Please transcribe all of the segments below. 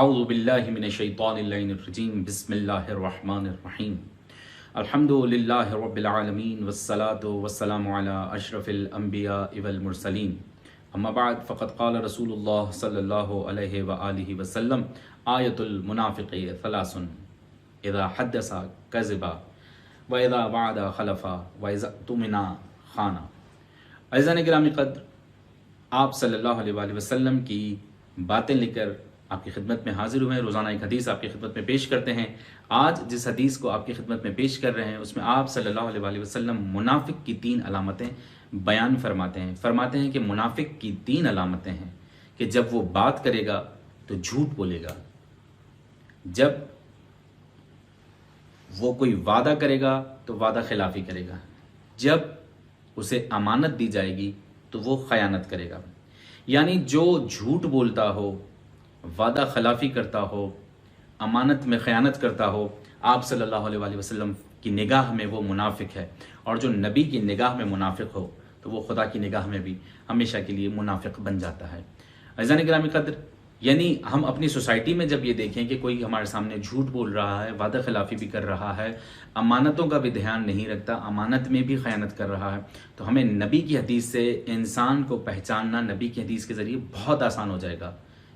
اعوذ باللہ من الشیطان اللعین الرجیم بسم اللہ الرحمن الرحیم الحمد للہ رب العالمین والصلاة والسلام علی اشرف الانبیاء والمرسلین اما بعد فقد قال رسول اللہ صلی اللہ علیہ وآلہ وسلم آیت المنافق ثلاث اذا حدث کذبا واذا وعد خلفا واذا اؤتمن خانا۔ عزیزان گرامی قدر، آپ صلی اللہ علیہ وآلہ وسلم کی باتیں لے کر آپ کی خدمت میں حاضر ہوئے ہیں۔ روزانہ ایک حدیث آپ کی خدمت میں پیش کرتے ہیں۔ آج جس حدیث کو آپ کی خدمت میں پیش کر رہے ہیں اس میں آپ صلی اللہ علیہ وآلہ وسلم منافق کی 3 علامتیں بیان فرماتے ہیں کہ منافق کی 3 علامتیں ہیں کہ جب وہ بات کرے گا تو جھوٹ بولے گا، جب وہ کوئی وعدہ کرے گا تو وعدہ خلافی کرے گا، جب اسے امانت دی جائے گی تو وہ خیانت کرے گا۔ یعنی جو جھوٹ بولتا ہو، وعدہ خلافی کرتا ہو، امانت میں خیانت کرتا ہو، آپ صلی اللہ علیہ وآلہ وسلم کی نگاہ میں وہ منافق ہے، اور جو نبی کی نگاہ میں منافق ہو تو وہ خدا کی نگاہ میں بھی ہمیشہ کے لیے منافق بن جاتا ہے۔ عزیزان گرامی قدر، یعنی ہم اپنی سوسائٹی میں جب یہ دیکھیں کہ کوئی ہمارے سامنے جھوٹ بول رہا ہے، وعدہ خلافی بھی کر رہا ہے، امانتوں کا بھی دھیان نہیں رکھتا، امانت میں بھی خیانت کر رہا ہے، تو ہمیں نبی کی حدیث سے انسان کو پہچاننا نبی کی حدیث کے ذریعے بہت آسان ہو جائے گا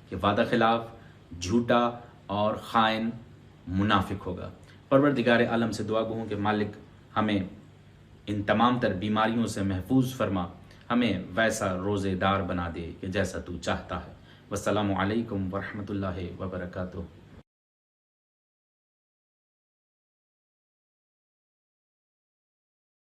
کہ وعدہ خلاف، جھوٹا اور خائن منافق ہوگا۔ پروردگار عالم سے دعا گو ہوں کہ مالک ہمیں ان تمام تر بیماریوں سے محفوظ فرما، ہمیں ویسا روزے دار بنا دے کہ جیسا تو چاہتا ہے۔ والسلام علیکم ورحمۃ اللہ وبرکاتہ۔